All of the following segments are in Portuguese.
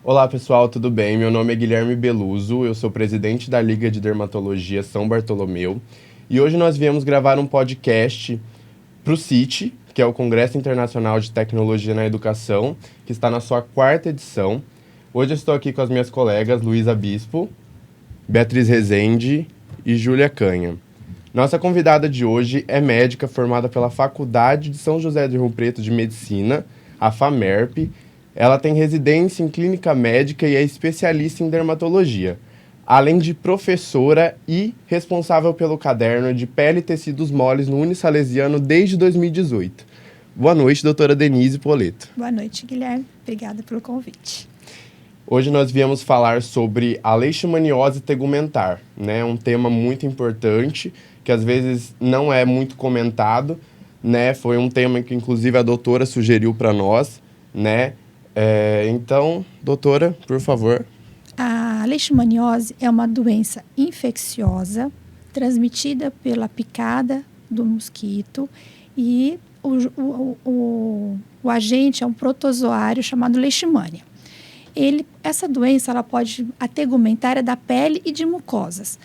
Olá pessoal, tudo bem? Meu nome é Guilherme Beluso, eu sou presidente da Liga de Dermatologia São Bartolomeu e hoje nós viemos gravar um podcast para o CIT, que é o Congresso Internacional de Tecnologia na Educação, que está na sua 4ª edição. Hoje eu estou aqui com as minhas colegas Luísa Bispo, Beatriz Rezende e Júlia Canha. Nossa convidada de hoje é médica formada pela Faculdade de São José do Rio Preto de Medicina, a FAMERP. Ela tem residência em clínica médica e é especialista em dermatologia, além de professora e responsável pelo caderno de Pele e Tecidos Moles no Unisalesiano desde 2018. Boa noite, doutora Denise Poleto. Boa noite, Guilherme. Obrigada pelo convite. Hoje nós viemos falar sobre a leishmaniose tegumentar, né? Um tema muito importante, que às vezes não é muito comentado, né? Foi um tema que, inclusive, a doutora sugeriu para nós, né? Então, doutora, por favor. A leishmaniose é uma doença infecciosa transmitida pela picada do mosquito e o agente é um protozoário chamado leishmania. Essa doença ela pode ategumentar da pele e de mucosas.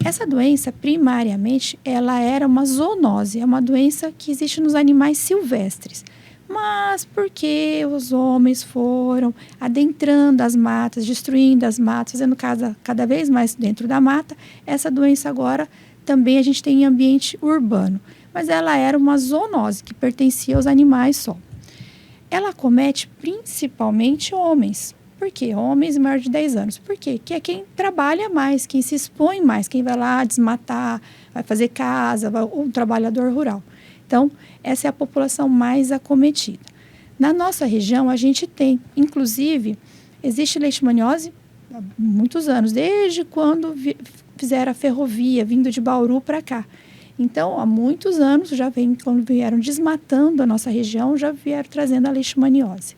Essa doença, primariamente, ela era uma zoonose, é uma doença que existe nos animais silvestres. Mas porque os homens foram adentrando as matas, destruindo as matas, fazendo casa cada vez mais dentro da mata, essa doença agora também a gente tem em ambiente urbano. Mas ela era uma zoonose que pertencia aos animais só. Ela acomete principalmente homens. Por quê? Homens maiores de 10 anos. Por quê? Que é quem trabalha mais, quem se expõe mais, quem vai lá desmatar, vai fazer casa, um trabalhador rural. Então, essa é a população mais acometida. Na nossa região, a gente tem, inclusive, existe leishmaniose há muitos anos, desde quando fizeram a ferrovia, vindo de Bauru para cá. Então, há muitos anos, quando vieram desmatando a nossa região, já vieram trazendo a leishmaniose.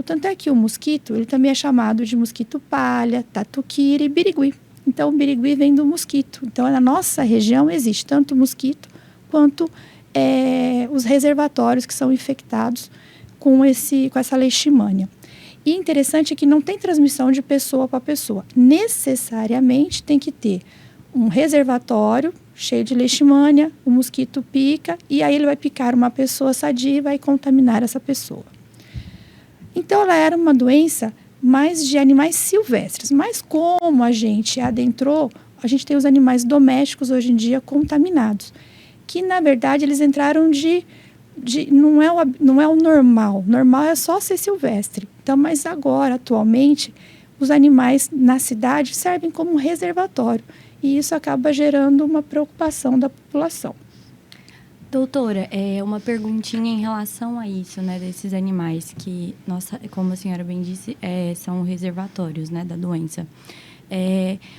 Tanto é que o mosquito, ele também é chamado de mosquito palha, tatuquira e birigui. Então, o birigui vem do mosquito. Então, na nossa região existe tanto o mosquito quanto os reservatórios que são infectados com essa leishmania. E interessante é que não tem transmissão de pessoa para pessoa. Necessariamente tem que ter um reservatório cheio de leishmania, o mosquito pica e aí ele vai picar uma pessoa sadia e vai contaminar essa pessoa. Então, ela era uma doença mais de animais silvestres. Mas como a gente adentrou, a gente tem os animais domésticos hoje em dia contaminados. Que, na verdade, eles entraram não é o normal. Normal é só ser silvestre. Então, mas agora, atualmente, os animais na cidade servem como um reservatório. E isso acaba gerando uma preocupação da população. Doutora, uma perguntinha em relação a isso, né, desses animais que, como a senhora bem disse, são reservatórios, né, da doença.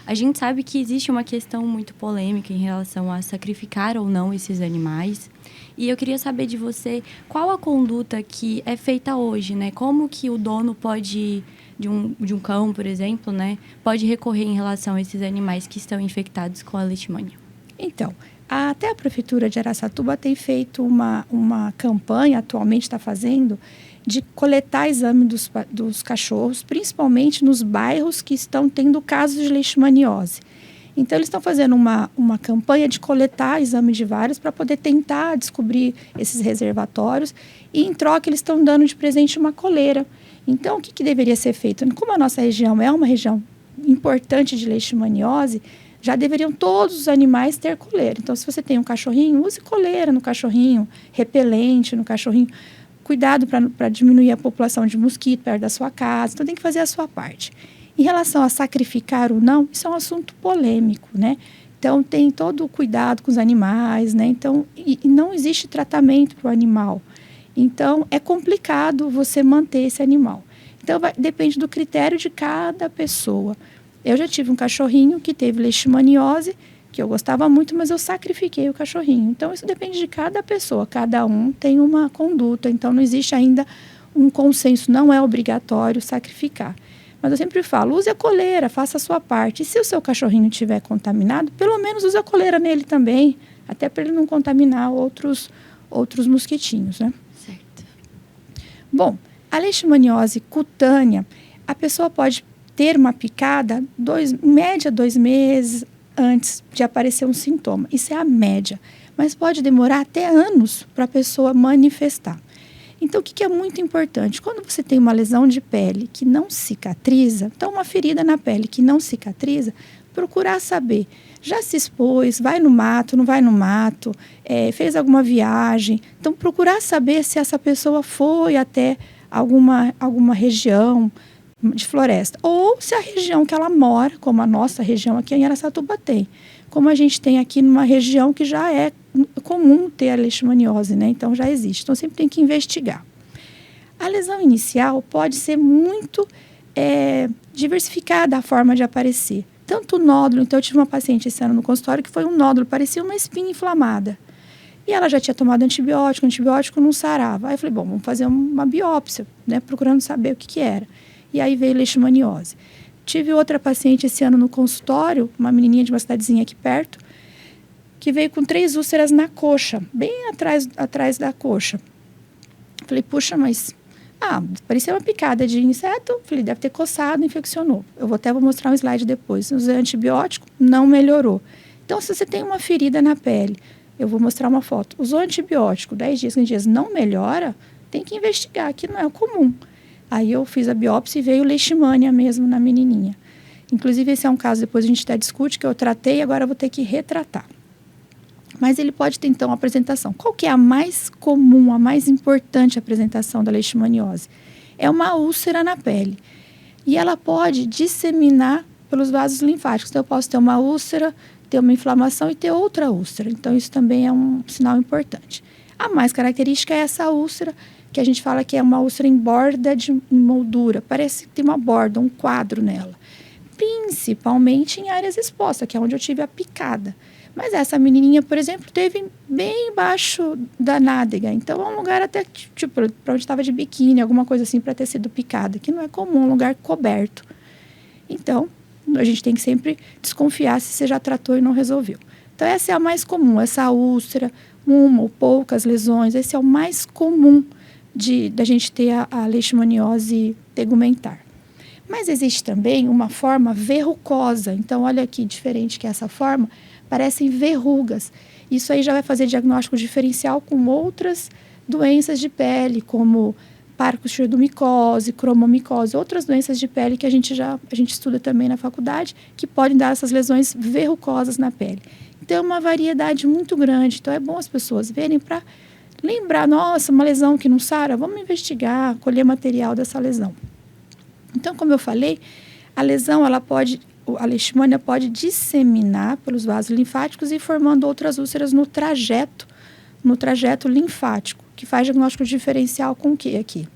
A gente sabe que existe uma questão muito polêmica em relação a sacrificar ou não esses animais. E eu queria saber de você qual a conduta que é feita hoje, né? Como que o dono pode, de um cão, por exemplo, né, pode recorrer em relação a esses animais que estão infectados com a leishmania? Então, até a Prefeitura de Araçatuba tem feito uma campanha, atualmente está fazendo, de coletar exame dos cachorros, principalmente nos bairros que estão tendo casos de leishmaniose. Então, eles estão fazendo uma campanha de coletar exame de vários para poder tentar descobrir esses reservatórios e, em troca, eles estão dando de presente uma coleira. Então, o que deveria ser feito? Como a nossa região é uma região importante de leishmaniose, já deveriam todos os animais ter coleira. Então, se você tem um cachorrinho, use coleira no cachorrinho, repelente no cachorrinho. Cuidado para diminuir a população de mosquito perto da sua casa. Então, tem que fazer a sua parte. Em relação a sacrificar ou não, isso é um assunto polêmico, né? Então, tem todo o cuidado com os animais, né? Então, e não existe tratamento para o animal. Então, é complicado você manter esse animal. Então, depende do critério de cada pessoa. Eu já tive um cachorrinho que teve leishmaniose, que eu gostava muito, mas eu sacrifiquei o cachorrinho. Então, isso depende de cada pessoa. Cada um tem uma conduta. Então, não existe ainda um consenso. Não é obrigatório sacrificar. Mas eu sempre falo, use a coleira, faça a sua parte. E se o seu cachorrinho estiver contaminado, pelo menos use a coleira nele também. Até para ele não contaminar outros mosquitinhos, né? Certo. Bom, A leishmaniose cutânea, a pessoa pode ter uma picada em média 2 meses antes de aparecer um sintoma. Isso é a média. Mas pode demorar até anos para a pessoa manifestar. Então, o que é muito importante? Quando você tem uma lesão de pele que não cicatriza, então uma ferida na pele que não cicatriza, procurar saber, já se expôs, vai no mato, não vai no mato, fez alguma viagem. Então, procurar saber se essa pessoa foi até alguma região de floresta. Ou se a região que ela mora, como a nossa região aqui em Araçatuba tem. Como a gente tem aqui numa região que já é comum ter a leishmaniose, né? Então já existe. Então sempre tem que investigar. A lesão inicial pode ser muito diversificada a forma de aparecer. Tanto o nódulo, então eu tive uma paciente esse ano no consultório que foi um nódulo, parecia uma espinha inflamada. E ela já tinha tomado antibiótico, o antibiótico não sarava. Aí eu falei, bom, vamos fazer uma biópsia, né? Procurando saber o que era. E aí veio leishmaniose. Tive outra paciente esse ano no consultório, uma menininha de uma cidadezinha aqui perto, que veio com 3 úlceras na coxa, bem atrás da coxa. Falei, puxa, mas... parecia uma picada de inseto. Falei, deve ter coçado, infeccionou. Eu vou mostrar um slide depois. Usei antibiótico, não melhorou. Então, se você tem uma ferida na pele, eu vou mostrar uma foto. Usou antibiótico, 10 dias, 15 dias, não melhora, tem que investigar, que não é comum. Aí eu fiz a biópsia e veio leishmania mesmo na menininha. Inclusive, esse é um caso, depois a gente até discute, que eu tratei e agora eu vou ter que retratar. Mas ele pode ter, então, a apresentação. Qual que é a mais comum, a mais importante apresentação da leishmaniose? É uma úlcera na pele. E ela pode disseminar pelos vasos linfáticos. Então, eu posso ter uma úlcera, ter uma inflamação e ter outra úlcera. Então, isso também é um sinal importante. A mais característica é essa úlcera, que a gente fala que é uma úlcera em borda de moldura. Parece que tem uma borda, um quadro nela. Principalmente em áreas expostas, que é onde eu tive a picada. Mas essa menininha, por exemplo, teve bem embaixo da nádega. Então, é um lugar até, tipo, para onde estava de biquíni, alguma coisa assim, para ter sido picada, que não é comum, um lugar coberto. Então, a gente tem que sempre desconfiar se você já tratou e não resolveu. Então, essa é a mais comum, essa úlcera, uma ou poucas lesões, esse é o mais comum da gente ter a leishmaniose tegumentar. Mas existe também uma forma verrucosa. Então, olha aqui, diferente que essa forma, parecem verrugas. Isso aí já vai fazer diagnóstico diferencial com outras doenças de pele, como parcochirdomicose, cromomicose, outras doenças de pele que a gente estuda também na faculdade, que podem dar essas lesões verrucosas na pele. Então, é uma variedade muito grande. Então, é bom as pessoas verem para lembrar, nossa, uma lesão que não sara, vamos investigar, colher material dessa lesão. Então, como eu falei, a lesão, a leishmania pode disseminar pelos vasos linfáticos e formando outras úlceras no trajeto linfático, que faz diagnóstico diferencial com o que aqui?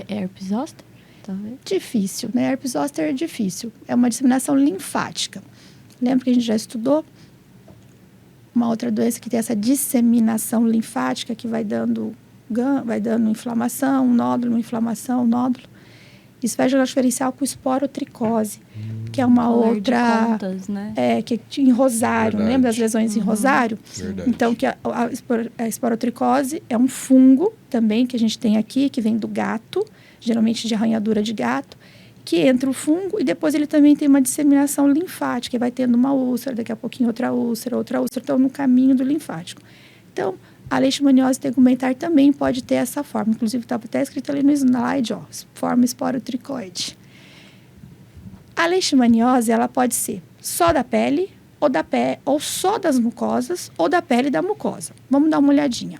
Herpes zoster, talvez? Difícil, né? Herpes zoster é difícil. É uma disseminação linfática. Lembra que a gente já estudou? Uma outra doença que tem essa disseminação linfática que vai dando inflamação, nódulo. Isso vai gerar diferencial com esporotricose, que é uma outra... Contas, né? Que em Rosário, Verdade. lembra das lesões em Rosário? Verdade. Então, que a esporotricose é um fungo também que a gente tem aqui, que vem do gato, geralmente de arranhadura de gato, que entra o fungo e depois ele também tem uma disseminação linfática, vai tendo uma úlcera, daqui a pouquinho outra úlcera, então no caminho do linfático. Então, a leishmaniose tegumentar também pode ter essa forma, inclusive estava até escrito ali no slide, forma esporotricoide. A leishmaniose, ela pode ser só da pele, ou só das mucosas, ou da pele e da mucosa. Vamos dar uma olhadinha.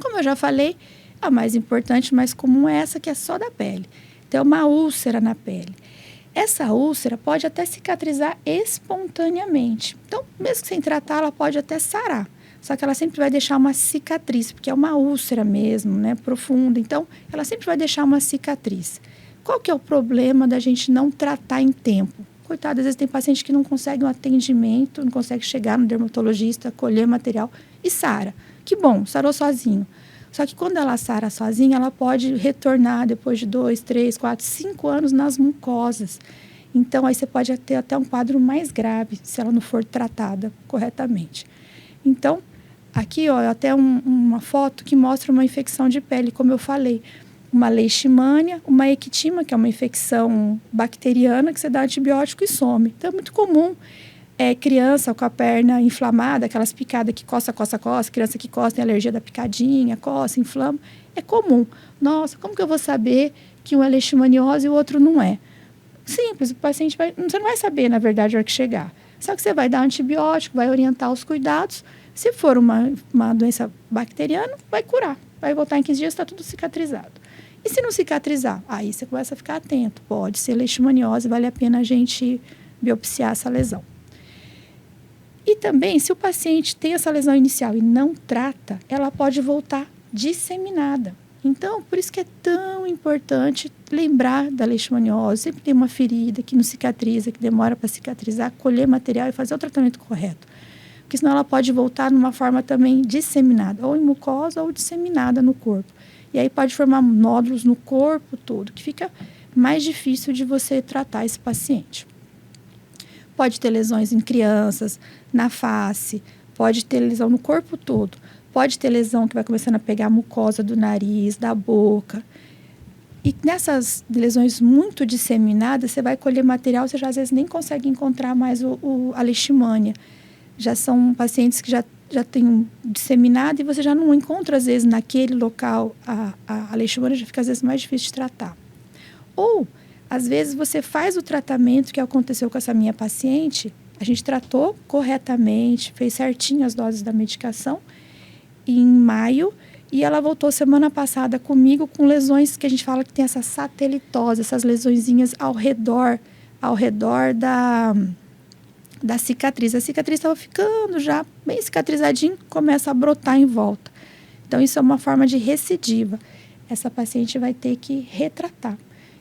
Como eu já falei, a mais importante, mais comum é essa que é só da pele. Então, uma úlcera na pele. Essa úlcera pode até cicatrizar espontaneamente. Então, mesmo sem tratar, ela pode até sarar. Só que ela sempre vai deixar uma cicatriz, porque é uma úlcera mesmo, né, profunda. Então, ela sempre vai deixar uma cicatriz. Qual que é o problema da gente não tratar em tempo? Coitado, às vezes tem paciente que não consegue um atendimento, não consegue chegar no dermatologista, colher material e sara. Que bom, sarou sozinho. Só que quando ela sara sozinha, ela pode retornar depois de 2, 3, 4, 5 anos nas mucosas. Então, aí você pode ter até um quadro mais grave, se ela não for tratada corretamente. Então, Aqui, ó, até uma foto que mostra uma infecção de pele, como eu falei. Uma leishmania, uma ectima, que é uma infecção bacteriana, que você dá antibiótico e some. Então, é muito comum criança com a perna inflamada, aquelas picadas que coça, criança que coça, tem alergia da picadinha, coça, inflama. É comum. Nossa, como que eu vou saber que um é leishmaniose e o outro não é? Simples, o paciente você não vai saber, na verdade, na hora que chegar. Só que você vai dar antibiótico, vai orientar os cuidados. Se for uma doença bacteriana, vai curar. Vai voltar em 15 dias, está tudo cicatrizado. E se não cicatrizar? Aí você começa a ficar atento. Pode ser leishmaniose, vale a pena a gente biopsiar essa lesão. E também, se o paciente tem essa lesão inicial e não trata, ela pode voltar disseminada. Então, por isso que é tão importante lembrar da leishmaniose. Sempre tem uma ferida que não cicatriza, que demora para cicatrizar, colher material e fazer o tratamento correto. Porque senão ela pode voltar numa forma também disseminada, ou em mucosa ou disseminada no corpo. E aí pode formar nódulos no corpo todo, que fica mais difícil de você tratar esse paciente. Pode ter lesões em crianças, na face, pode ter lesão no corpo todo. Pode ter lesão que vai começando a pegar a mucosa do nariz, da boca. E nessas lesões muito disseminadas, você vai colher material, você já às vezes nem consegue encontrar mais a leishmania. Já são pacientes que já têm disseminado e você já não encontra, às vezes, naquele local a leishmania, já fica às vezes mais difícil de tratar. Ou, às vezes, você faz o tratamento que aconteceu com essa minha paciente, a gente tratou corretamente, fez certinho as doses da medicação, em maio, e ela voltou semana passada comigo com lesões que a gente fala que tem essa satelitose, essas lesõezinhas ao redor da cicatriz. A cicatriz estava ficando já bem cicatrizadinho, começa a brotar em volta. Então, isso é uma forma de recidiva. Essa paciente vai ter que retratar.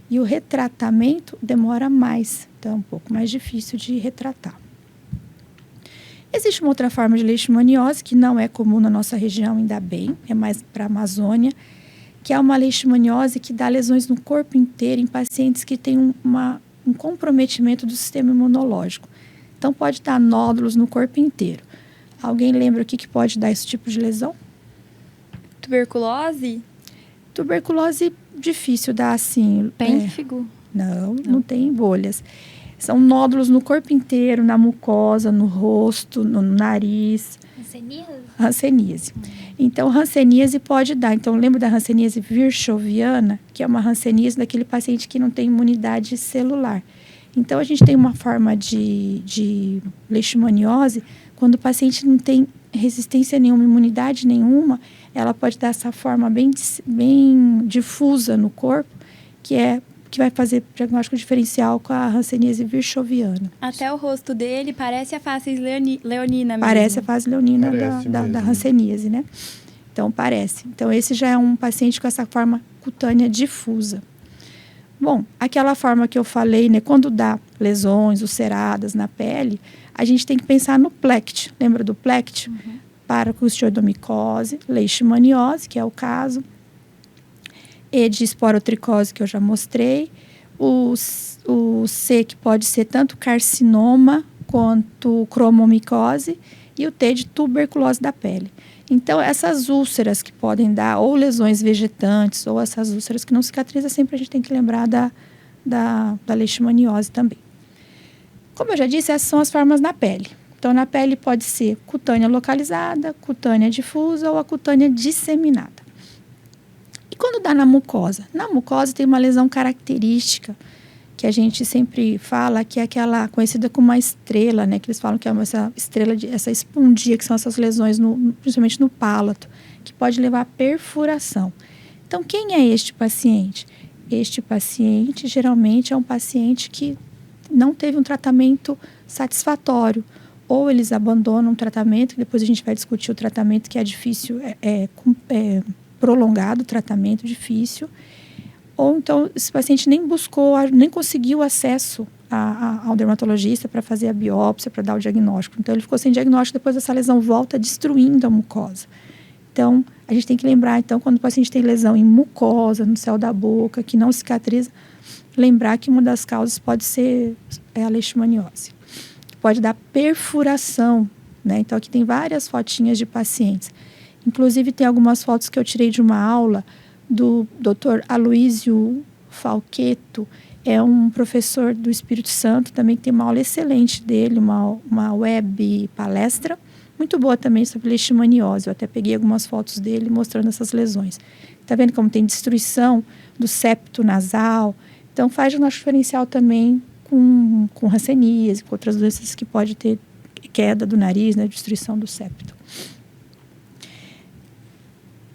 E o retratamento demora mais, então é um pouco mais difícil de retratar. Existe uma outra forma de leishmaniose, que não é comum na nossa região, ainda bem, é mais para a Amazônia, que é uma leishmaniose que dá lesões no corpo inteiro em pacientes que têm um comprometimento do sistema imunológico. Então, pode dar nódulos no corpo inteiro. Alguém lembra o que pode dar esse tipo de lesão? Tuberculose? Tuberculose, difícil dar assim. Pênfigo? Não tem bolhas. São nódulos no corpo inteiro, na mucosa, no rosto, no nariz. Hanseníase. Então, hanseníase pode dar. Então, lembra da hanseníase virchoviana, que é uma hanseníase daquele paciente que não tem imunidade celular. Então, a gente tem uma forma de leishmaniose, quando o paciente não tem resistência nenhuma, imunidade nenhuma, ela pode dar essa forma bem difusa no corpo, que vai fazer diagnóstico diferencial com a hanseníase virchoviana. Até o rosto dele parece a face leonina mesmo. Parece a face leonina da hanseníase, né? Então, parece. Então, esse já é um paciente com essa forma cutânea difusa. Bom, aquela forma que eu falei, né? Quando dá lesões ulceradas na pele, a gente tem que pensar no plect. Lembra do plect? Uhum. Paracustiodomicose, leishmaniose, que é o caso. E de esporotricose, que eu já mostrei. O C, que pode ser tanto carcinoma quanto cromomicose. E o T de tuberculose da pele. Então, essas úlceras que podem dar, ou lesões vegetantes, ou essas úlceras que não cicatrizam, sempre a gente tem que lembrar da leishmaniose também. Como eu já disse, essas são as formas na pele. Então, na pele pode ser cutânea localizada, cutânea difusa ou a cutânea disseminada. E quando dá na mucosa? Na mucosa tem uma lesão característica, que a gente sempre fala, que é aquela conhecida como uma estrela, né? Que eles falam que é essa estrela, essa espondia, que são essas lesões, principalmente no palato, que pode levar a perfuração. Então, quem é este paciente? Este paciente, geralmente, é um paciente que não teve um tratamento satisfatório. Ou eles abandonam o tratamento, que depois a gente vai discutir o tratamento, que é difícil, prolongado o tratamento, difícil. Ou então, esse paciente nem conseguiu acesso ao dermatologista para fazer a biópsia, para dar o diagnóstico. Então, ele ficou sem diagnóstico, depois essa lesão volta destruindo a mucosa. Então, a gente tem que lembrar, então, quando o paciente tem lesão em mucosa, no céu da boca, que não cicatriza, lembrar que uma das causas pode ser a leishmaniose. Pode dar perfuração né? Então, aqui tem várias fotinhas de pacientes. Inclusive, tem algumas fotos que eu tirei de uma aula do Dr. Aloísio Falqueto, é um professor do Espírito Santo, também tem uma aula excelente dele, uma web palestra, muito boa também sobre leishmaniose. Eu até peguei algumas fotos dele mostrando essas lesões. Tá vendo como tem destruição do septo nasal? Então, faz diagnóstico diferencial também com hanseníase, com outras doenças que pode ter queda do nariz, né, destruição do septo.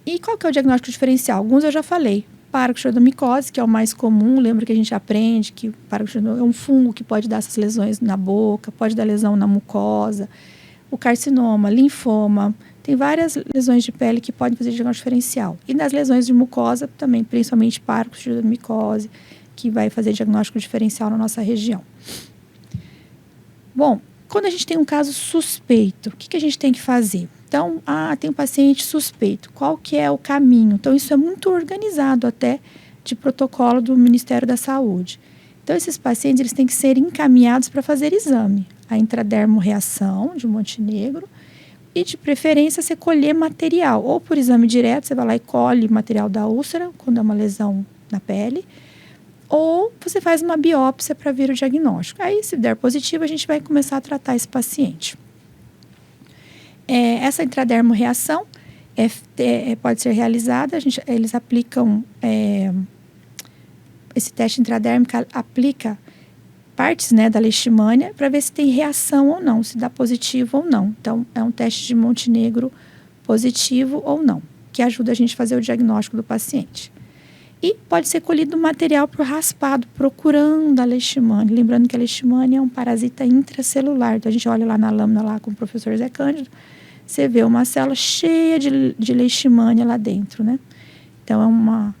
E qual que é o diagnóstico diferencial? Alguns eu já falei. Paraxodormicose, que é o mais comum. Lembra que a gente aprende que o paraxodormicose é um fungo que pode dar essas lesões na boca, pode dar lesão na mucosa. O carcinoma, linfoma. Tem várias lesões de pele que podem fazer diagnóstico diferencial. E nas lesões de mucosa também, principalmente paraxodormicose, que vai fazer diagnóstico diferencial na nossa região. Bom, quando a gente tem um caso suspeito, o que a gente tem que fazer? Então, tem um paciente suspeito. Qual que é o caminho? Então, isso é muito organizado até de protocolo do Ministério da Saúde. Então, esses pacientes eles têm que ser encaminhados para fazer exame. A intradermorreação de Montenegro e, de preferência, você colher material. Ou por exame direto, você vai lá e colhe material da úlcera, quando é uma lesão na pele. Ou você faz uma biópsia para ver o diagnóstico. Aí, se der positivo, a gente vai começar a tratar esse paciente. Essa intradermorreação pode ser realizada, eles aplicam, esse teste intradérmico aplica partes, né, da leishmania para ver se tem reação ou não, se dá positivo ou não. Então, é um teste de Montenegro positivo ou não, que ajuda a gente a fazer o diagnóstico do paciente. E pode ser colhido material por raspado, procurando a leishmania. Lembrando que a leishmania é um parasita intracelular. Então, a gente olha lá na lâmina lá com o professor Zé Cândido, você vê uma célula cheia de leishmania lá dentro, né? Então,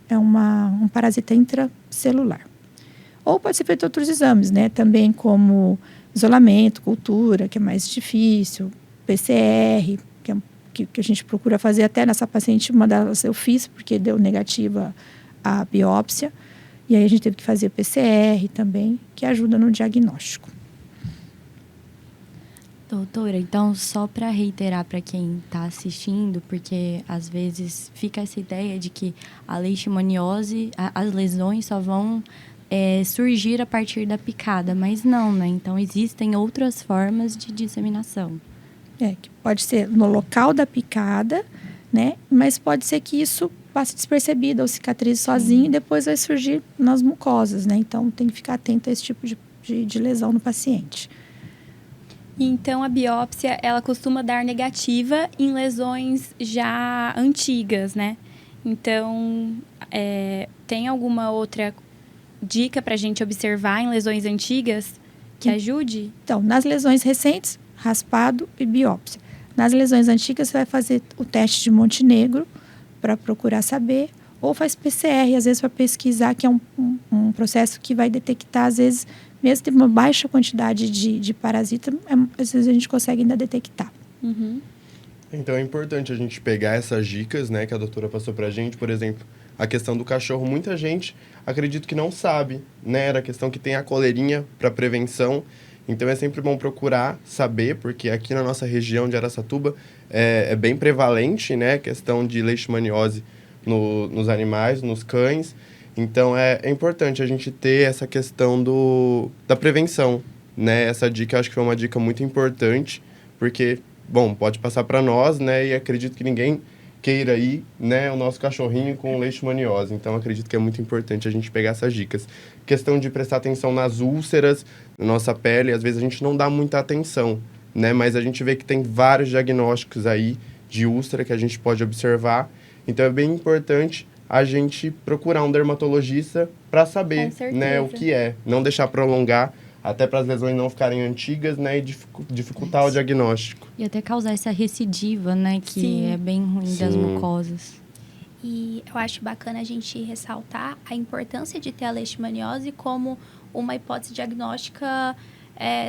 é um parasita intracelular. Ou pode ser feito outros exames, né? Também como isolamento, cultura, que é mais difícil, PCR, que a gente procura fazer até nessa paciente, uma delas eu fiz, porque deu negativa a biópsia, e aí a gente teve que fazer PCR também, que ajuda no diagnóstico. Doutora, então só para reiterar para quem está assistindo, porque às vezes fica essa ideia de que a leishmaniose, as lesões só vão surgir a partir da picada, mas não, né? Então existem outras formas de disseminação. Que pode ser no local da picada, né? Mas pode ser que isso passe despercebido ou cicatrize sozinho e depois vai surgir nas mucosas, né? Então, tem que ficar atento a esse tipo de lesão no paciente. Então, a biópsia, ela costuma dar negativa em lesões já antigas, né? Então, tem alguma outra dica para a gente observar em lesões antigas que ajude? Então, nas lesões recentes, raspado e biópsia. Nas lesões antigas, você vai fazer o teste de Montenegro, para procurar saber, ou faz PCR, às vezes para pesquisar, que é um processo que vai detectar, às vezes, mesmo tendo uma baixa quantidade de parasita, às vezes a gente consegue ainda detectar. Uhum. Então é importante a gente pegar essas dicas, né, que a doutora passou pra gente, por exemplo, a questão do cachorro, muita gente acredito que não sabe, né, era a questão que tem a coleirinha para prevenção. Então, é sempre bom procurar saber, porque aqui na nossa região de Araçatuba é bem prevalente, né, a questão de leishmaniose nos animais, nos cães. Então, é importante a gente ter essa questão da prevenção, né? Essa dica, eu acho que foi uma dica muito importante, porque, bom, pode passar para nós, né, e acredito que ninguém queira ir, né, o nosso cachorrinho com leishmaniose. Então, acredito que é muito importante a gente pegar essas dicas. Questão de prestar atenção nas úlceras, na nossa pele, às vezes a gente não dá muita atenção, né, mas a gente vê que tem vários diagnósticos aí de úlcera que a gente pode observar. Então, é bem importante a gente procurar um dermatologista para saber, né, o que é. Não deixar prolongar, até para as lesões não ficarem antigas, né, e dificultar o diagnóstico. E até causar essa recidiva, né, que Sim. é bem ruim das mucosas. E eu acho bacana a gente ressaltar a importância de ter a leishmaniose como uma hipótese diagnóstica,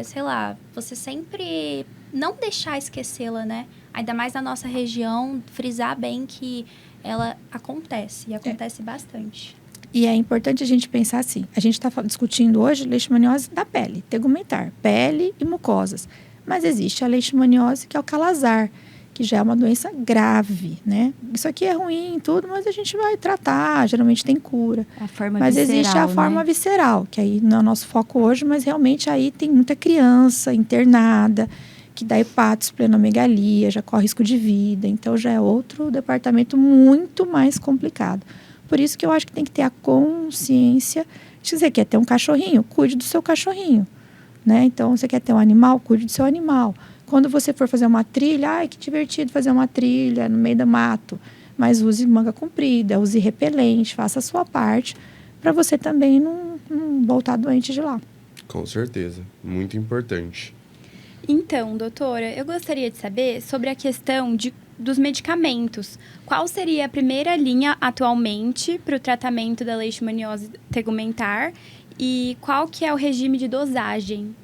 sei lá, você sempre não deixar esquecê-la, né? Ainda mais na nossa região, frisar bem que ela acontece, e acontece bastante. E é importante a gente pensar assim, a gente está discutindo hoje leishmaniose da pele, tegumentar, pele e mucosas. Mas existe a leishmaniose, que é o calazar, que já é uma doença grave, né? Isso aqui é ruim, tudo, mas a gente vai tratar, geralmente tem cura. A forma Mas visceral, existe a forma né? visceral, que aí não é o nosso foco hoje, mas realmente aí tem muita criança internada, que dá hepato, esplenomegalia, já corre risco de vida. Então, já é outro departamento muito mais complicado. Por isso que eu acho que tem que ter a consciência. Se você quer ter um cachorrinho, cuide do seu cachorrinho, né? Então, você quer ter um animal, cuide do seu animal. Quando você for fazer uma trilha, ai, que divertido fazer uma trilha no meio do mato. Mas use manga comprida, use repelente, faça a sua parte, para você também não voltar doente de lá. Com certeza, muito importante. Então, doutora, eu gostaria de saber sobre a questão dos medicamentos. Qual seria a primeira linha atualmente para o tratamento da leishmaniose tegumentar e qual que é o regime de dosagem?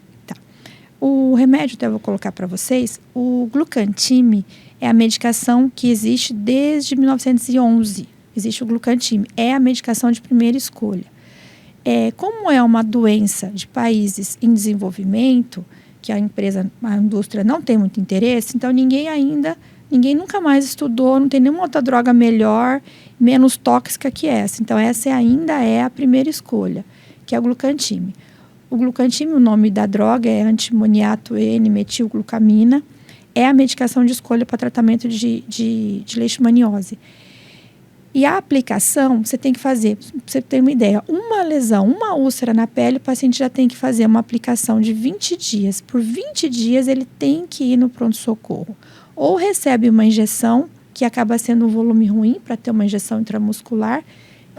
O remédio, eu vou colocar para vocês, o Glucantime é a medicação que existe desde 1911. Existe o Glucantime, é a medicação de primeira escolha. Como é uma doença de países em desenvolvimento, que a indústria não tem muito interesse, então ninguém nunca mais estudou, não tem nenhuma outra droga melhor, menos tóxica que essa. Então, essa ainda é a primeira escolha, que é o Glucantime. O Glucantime, o nome da droga é antimoniato N-metilglucamina, é a medicação de escolha para tratamento de leishmaniose. E a aplicação, você tem que fazer, pra você ter uma ideia, uma lesão, uma úlcera na pele, o paciente já tem que fazer uma aplicação de 20 dias. Por 20 dias, ele tem que ir no pronto-socorro. Ou recebe uma injeção, que acaba sendo um volume ruim para ter uma injeção intramuscular.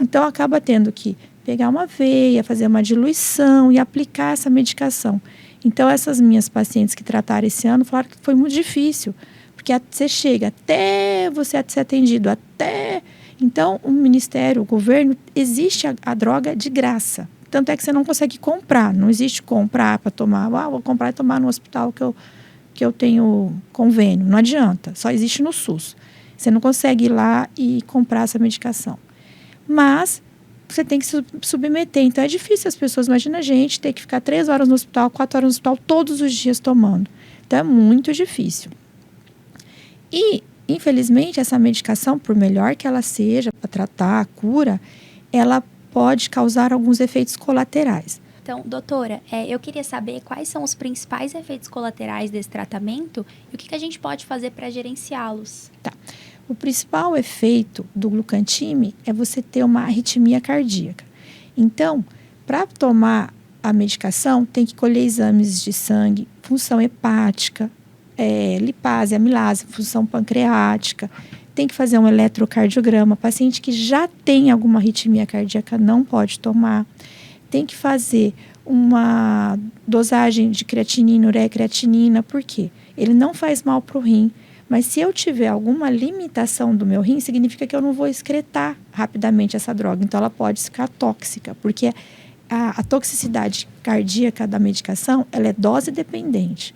Então, acaba tendo que pegar uma veia, fazer uma diluição e aplicar essa medicação. Então, essas minhas pacientes que trataram esse ano falaram que foi muito difícil. Porque você chega até você ser atendido, Então, o Ministério, o governo, existe a droga de graça. Tanto é que você não consegue comprar. Não existe comprar para tomar. Vou comprar e tomar no hospital que eu tenho convênio. Não adianta. Só existe no SUS. Você não consegue ir lá e comprar essa medicação. Mas você tem que se submeter. Então, é difícil as pessoas. Imagina a gente ter que ficar 3 horas no hospital, 4 horas no hospital, todos os dias tomando. Então, é muito difícil. E infelizmente, essa medicação, por melhor que ela seja para tratar a cura, ela pode causar alguns efeitos colaterais. Então, doutora, eu queria saber quais são os principais efeitos colaterais desse tratamento e o que a gente pode fazer para gerenciá-los. Tá. O principal efeito do Glucantime é você ter uma arritmia cardíaca. Então, para tomar a medicação, tem que colher exames de sangue, função hepática, lipase, amilase, função pancreática, tem que fazer um eletrocardiograma. Paciente que já tem alguma arritmia cardíaca não pode tomar. Tem que fazer uma dosagem de creatinina, ureia creatinina, por quê? Ele não faz mal para o rim, mas se eu tiver alguma limitação do meu rim, significa que eu não vou excretar rapidamente essa droga. Então, ela pode ficar tóxica, porque a toxicidade cardíaca da medicação, ela é dose dependente.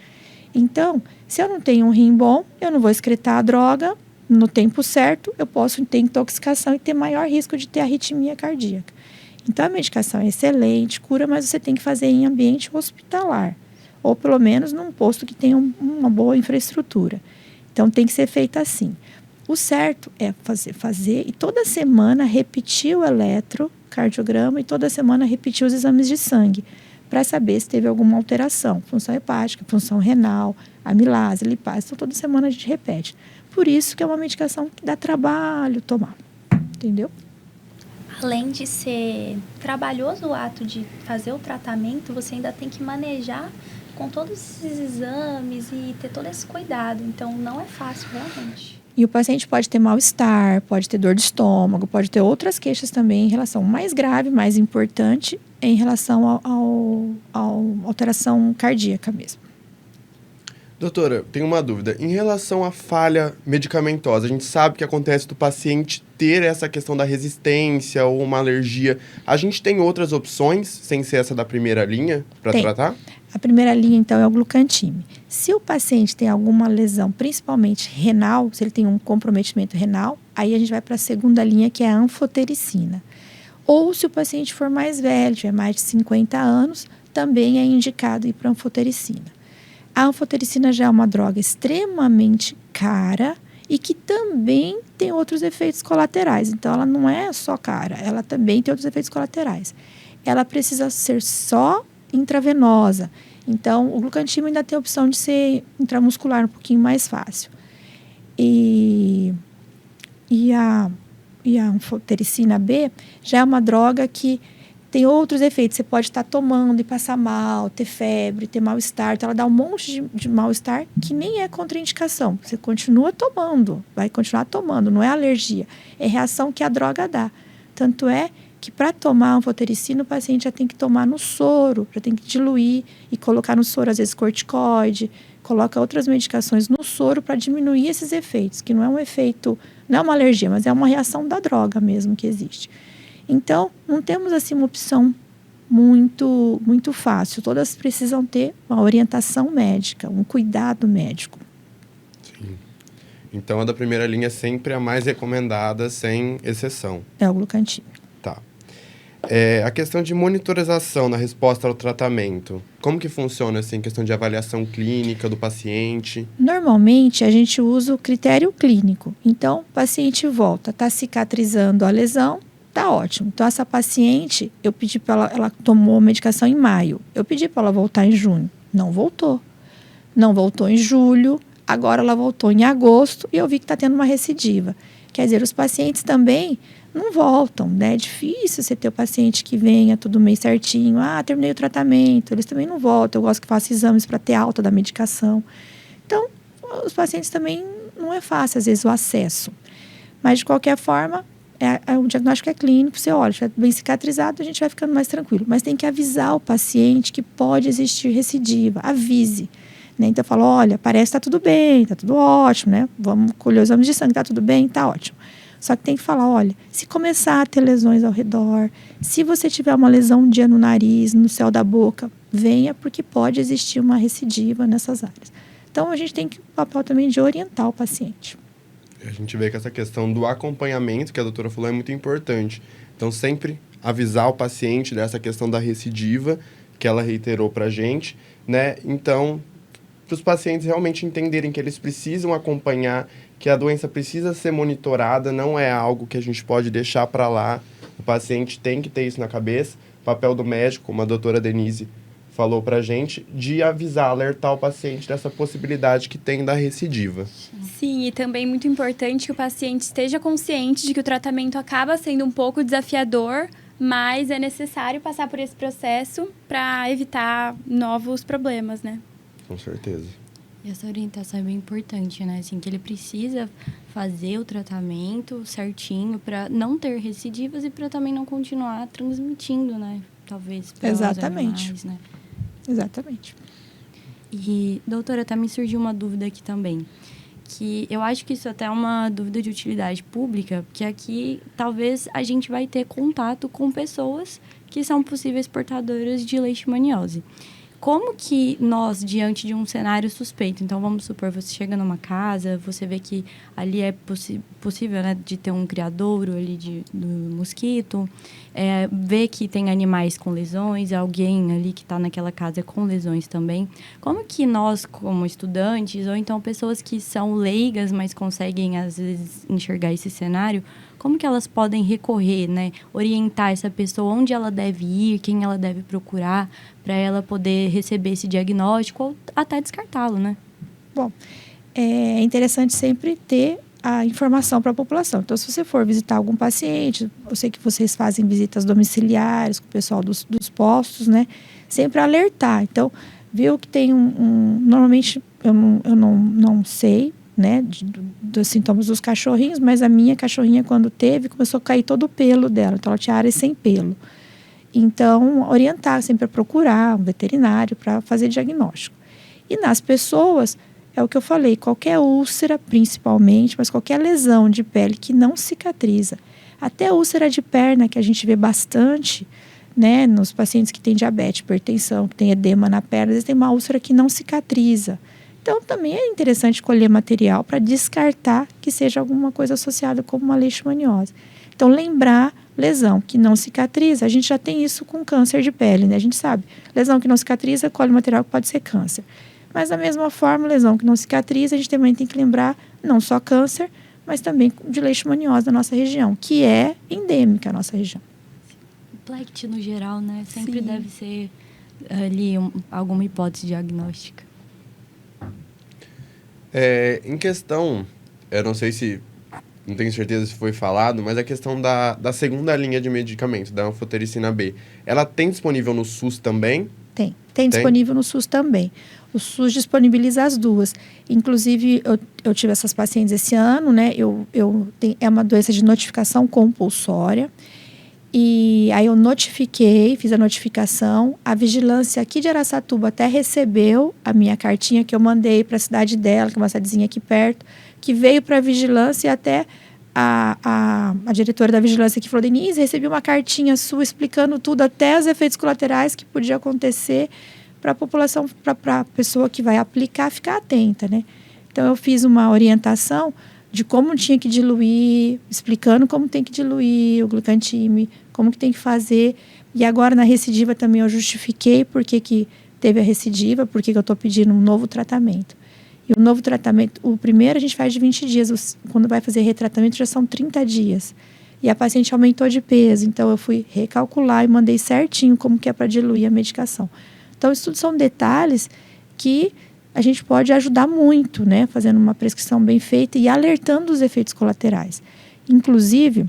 Então, se eu não tenho um rim bom, eu não vou excretar a droga no tempo certo, eu posso ter intoxicação e ter maior risco de ter arritmia cardíaca. Então, a medicação é excelente, cura, mas você tem que fazer em ambiente hospitalar, ou pelo menos num posto que tenha uma boa infraestrutura. Então, tem que ser feito assim. O certo é fazer e toda semana repetir o eletrocardiograma e toda semana repetir os exames de sangue, para saber se teve alguma alteração, função hepática, função renal, amilase, lipase. Então, toda semana a gente repete. Por isso que é uma medicação que dá trabalho tomar, entendeu? Além de ser trabalhoso o ato de fazer o tratamento, você ainda tem que manejar com todos esses exames e ter todo esse cuidado. Então, não é fácil, realmente. E o paciente pode ter mal-estar, pode ter dor de estômago, pode ter outras queixas também em relação mais grave, mais importante, em relação à alteração cardíaca mesmo. Doutora, tenho uma dúvida. Em relação à falha medicamentosa, a gente sabe que acontece do paciente ter essa questão da resistência ou uma alergia. A gente tem outras opções, sem ser essa da primeira linha, para tratar? A primeira linha, então, é o Glucantime. Se o paciente tem alguma lesão, principalmente renal, se ele tem um comprometimento renal, aí a gente vai para a segunda linha, que é a anfotericina. Ou se o paciente for mais velho, tiver mais de 50 anos, também é indicado ir para a anfotericina. A anfotericina já é uma droga extremamente cara e que também tem outros efeitos colaterais. Então, ela não é só cara, ela também tem outros efeitos colaterais. Ela precisa ser só intravenosa. Então, o glucantima ainda tem a opção de ser intramuscular um pouquinho mais fácil. E a anfotericina B já é uma droga que tem outros efeitos. Você pode estar tomando e passar mal, ter febre, ter mal-estar. Então, ela dá um monte de mal-estar que nem é contraindicação. Você continua tomando, vai continuar tomando. Não é alergia, é reação que a droga dá. Tanto é que para tomar anfotericina, o paciente já tem que tomar no soro, já tem que diluir e colocar no soro, às vezes, corticoide, coloca outras medicações no soro para diminuir esses efeitos, que não é um efeito, não é uma alergia, mas é uma reação da droga mesmo que existe. Então, não temos assim uma opção muito fácil. Todas precisam ter uma orientação médica, um cuidado médico. Sim. Então, a da primeira linha é sempre a mais recomendada, sem exceção. É o glucantima. Tá. A questão de monitorização na resposta ao tratamento, como que funciona, assim, questão de avaliação clínica do paciente? Normalmente, a gente usa o critério clínico. Então, o paciente volta, está cicatrizando a lesão, tá ótimo. Então, essa paciente, eu pedi para ela tomou medicação em maio. Eu pedi para ela voltar em junho. Não voltou. Não voltou em julho. Agora ela voltou em agosto e eu vi que está tendo uma recidiva. Quer dizer, os pacientes também não voltam, né? É difícil você ter o paciente que venha todo mês certinho. Terminei o tratamento. Eles também não voltam. Eu gosto que faça exames para ter alta da medicação. Então, os pacientes também não é fácil, às vezes, o acesso. Mas, de qualquer forma, o diagnóstico é clínico, você olha, estiver bem cicatrizado, a gente vai ficando mais tranquilo. Mas tem que avisar o paciente que pode existir recidiva, avise. Né? Então, fala, olha, parece que está tudo bem, está tudo ótimo, né? Vamos colher os exames de sangue, está tudo bem, está ótimo. Só que tem que falar, olha, se começar a ter lesões ao redor, se você tiver uma lesão um dia no nariz, no céu da boca, venha, porque pode existir uma recidiva nessas áreas. Então, a gente tem o papel também de orientar o paciente. A gente vê que essa questão do acompanhamento, que a doutora falou, é muito importante. Então, sempre avisar o paciente dessa questão da recidiva, que ela reiterou para a gente, né? Então, para os pacientes realmente entenderem que eles precisam acompanhar, que a doença precisa ser monitorada, não é algo que a gente pode deixar para lá. O paciente tem que ter isso na cabeça. O papel do médico, como a doutora Denise falou para a gente, de avisar, alertar o paciente dessa possibilidade que tem da recidiva. Sim, e também muito importante que o paciente esteja consciente de que o tratamento acaba sendo um pouco desafiador, mas é necessário passar por esse processo para evitar novos problemas, né? Com certeza. E essa orientação é bem importante, né? Assim, que ele precisa fazer o tratamento certinho para não ter recidivas e para também não continuar transmitindo, né? Talvez para os animais, né? Exatamente. E, doutora, até me surgiu uma dúvida aqui também. Que eu acho que isso até é uma dúvida de utilidade pública, porque aqui talvez a gente vai ter contato com pessoas que são possíveis portadoras de leishmaniose. Como que nós, diante de um cenário suspeito, então vamos supor, você chega numa casa, você vê que ali é possível, né, de ter um criadouro ali do mosquito, vê que tem animais com lesões, alguém ali que está naquela casa com lesões também. Como que nós, como estudantes, ou então pessoas que são leigas, mas conseguem, às vezes, enxergar esse cenário, como que elas podem recorrer, né? Orientar essa pessoa onde ela deve ir, quem ela deve procurar, para ela poder receber esse diagnóstico ou até descartá-lo, né? Bom, é interessante sempre ter a informação para a população. Então, se você for visitar algum paciente, eu sei que vocês fazem visitas domiciliares com o pessoal dos postos, né? Sempre alertar. Então, viu que tem normalmente, eu não sei, né, dos sintomas dos cachorrinhos, mas a minha cachorrinha, quando teve, começou a cair todo o pelo dela. Então, ela tinha áreas sem pelo. Então, orientar sempre a procurar um veterinário para fazer diagnóstico. E nas pessoas, é o que eu falei, qualquer úlcera, principalmente, mas qualquer lesão de pele que não cicatriza. Até úlcera de perna, que a gente vê bastante, né, nos pacientes que têm diabetes, hipertensão, que têm edema na perna, às vezes tem uma úlcera que não cicatriza. Então, também é interessante colher material para descartar que seja alguma coisa associada como uma leishmaniose. Então, lembrar lesão que não cicatriza, a gente já tem isso com câncer de pele, né? A gente sabe, lesão que não cicatriza, colhe material que pode ser câncer. Mas da mesma forma, lesão que não cicatriza, a gente também tem que lembrar não só câncer, mas também de leishmaniose na nossa região, que é endêmica a nossa região. Plect no geral, né? Sempre Sim. deve ser ali alguma hipótese diagnóstica. Em questão, eu não sei se, não tenho certeza se foi falado, mas a questão da segunda linha de medicamento, da anfotericina B, ela tem disponível no SUS também? Tem disponível no SUS também. O SUS disponibiliza as duas. Inclusive, eu tive essas pacientes esse ano, né? É uma doença de notificação compulsória. E aí eu fiz a notificação. A vigilância aqui de Araçatuba até recebeu a minha cartinha que eu mandei para a cidade dela, que é uma cidadezinha aqui perto, que veio para a vigilância e até a diretora da vigilância que falou, Denise, recebi uma cartinha sua explicando tudo, até os efeitos colaterais que podia acontecer para a população, para a pessoa que vai aplicar, ficar atenta, né? Então, eu fiz uma orientação de como tinha que diluir, explicando como tem que diluir o glucantime, como que tem que fazer. E agora, na recidiva, também eu justifiquei por que teve a recidiva, por que eu estou pedindo um novo tratamento. E o novo tratamento, o primeiro a gente faz de 20 dias, quando vai fazer retratamento já são 30 dias. E a paciente aumentou de peso, então eu fui recalcular e mandei certinho como que é para diluir a medicação. Então, isso tudo são detalhes que a gente pode ajudar muito, né? Fazendo uma prescrição bem feita e alertando os efeitos colaterais. Inclusive,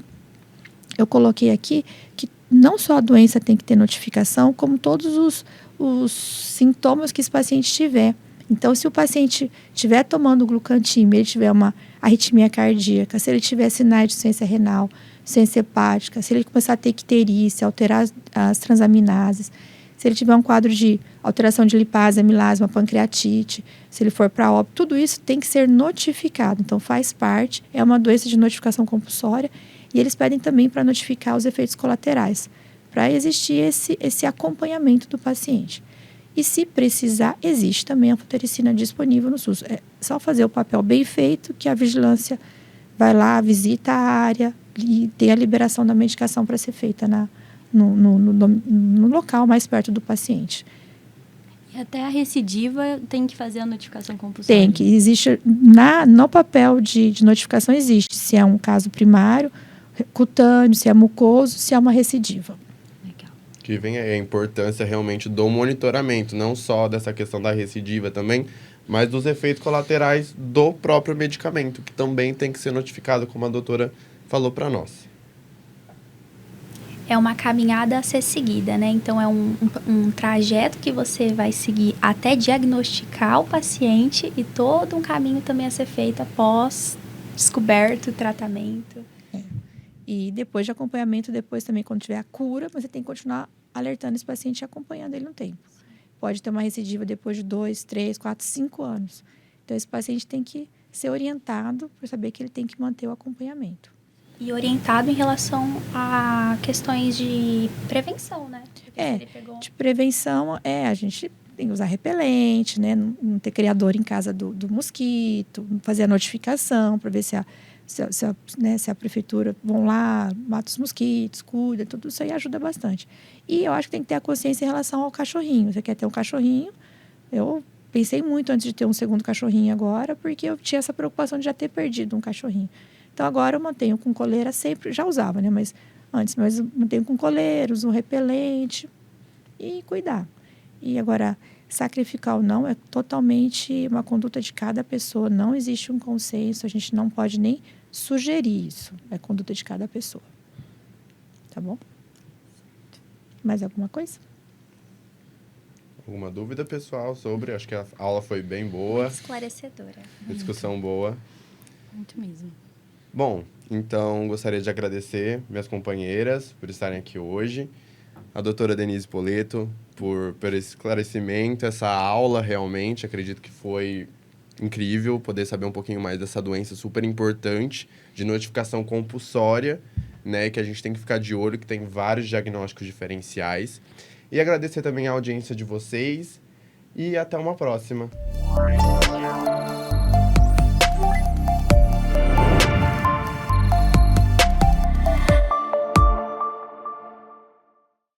eu coloquei aqui que não só a doença tem que ter notificação, como todos os sintomas que esse paciente tiver. Então, se o paciente estiver tomando glucantime, ele tiver uma arritmia cardíaca, se ele tiver sinais de insuficiência renal, insuficiência hepática, se ele começar a ter icterícia, alterar as transaminases, se ele tiver um quadro de alteração de lipase, amilase, uma pancreatite, se ele for para óbito, tudo isso tem que ser notificado. Então, faz parte, é uma doença de notificação compulsória e eles pedem também para notificar os efeitos colaterais, para existir esse acompanhamento do paciente. E se precisar, existe também a anfotericina disponível no SUS. É só fazer o papel bem feito, que a vigilância vai lá, visita a área e tem a liberação da medicação para ser feita no local mais perto do paciente. E até a recidiva tem que fazer a notificação compulsória? Tem que. Existe, no papel de notificação existe se é um caso primário, cutâneo, se é mucoso, se é uma recidiva. Que vem a importância realmente do monitoramento, não só dessa questão da recidiva também, mas dos efeitos colaterais do próprio medicamento, que também tem que ser notificado, como a doutora falou para nós. É uma caminhada a ser seguida, né? Então, é um trajeto que você vai seguir até diagnosticar o paciente e todo um caminho também a ser feito após descoberto, tratamento. E depois de acompanhamento, depois também, quando tiver a cura, você tem que continuar alertando esse paciente e acompanhando ele no tempo. Pode ter uma recidiva depois de 2, 3, 4, 5 anos. Então, esse paciente tem que ser orientado para saber que ele tem que manter o acompanhamento. E orientado em relação a questões de prevenção, né? De prevenção, a gente tem que usar repelente, né? Não ter criador em casa do mosquito, fazer a notificação para ver se a prefeitura vão lá, mata os mosquitos, cuida, tudo isso aí ajuda bastante. E eu acho que tem que ter a consciência em relação ao cachorrinho. Você quer ter um cachorrinho? Eu pensei muito antes de ter um segundo cachorrinho agora, porque eu tinha essa preocupação de já ter perdido um cachorrinho. Então, agora eu mantenho com coleira sempre, já usava, né? Mas eu mantenho com coleira, uso um repelente e cuidar. E agora, sacrificar ou não é totalmente uma conduta de cada pessoa. Não existe um consenso, a gente não pode nem sugerir isso. É conduta de cada pessoa. Tá bom? Mais alguma coisa? Alguma dúvida, pessoal, sobre? Acho que a aula foi bem boa. Esclarecedora. Discussão boa. Muito mesmo. Bom, então gostaria de agradecer minhas companheiras por estarem aqui hoje. A doutora Denise Poletto por esse esclarecimento, essa aula realmente. Acredito que foi incrível poder saber um pouquinho mais dessa doença super importante de notificação compulsória, né, que a gente tem que ficar de olho, que tem vários diagnósticos diferenciais. E agradecer também a audiência de vocês e até uma próxima.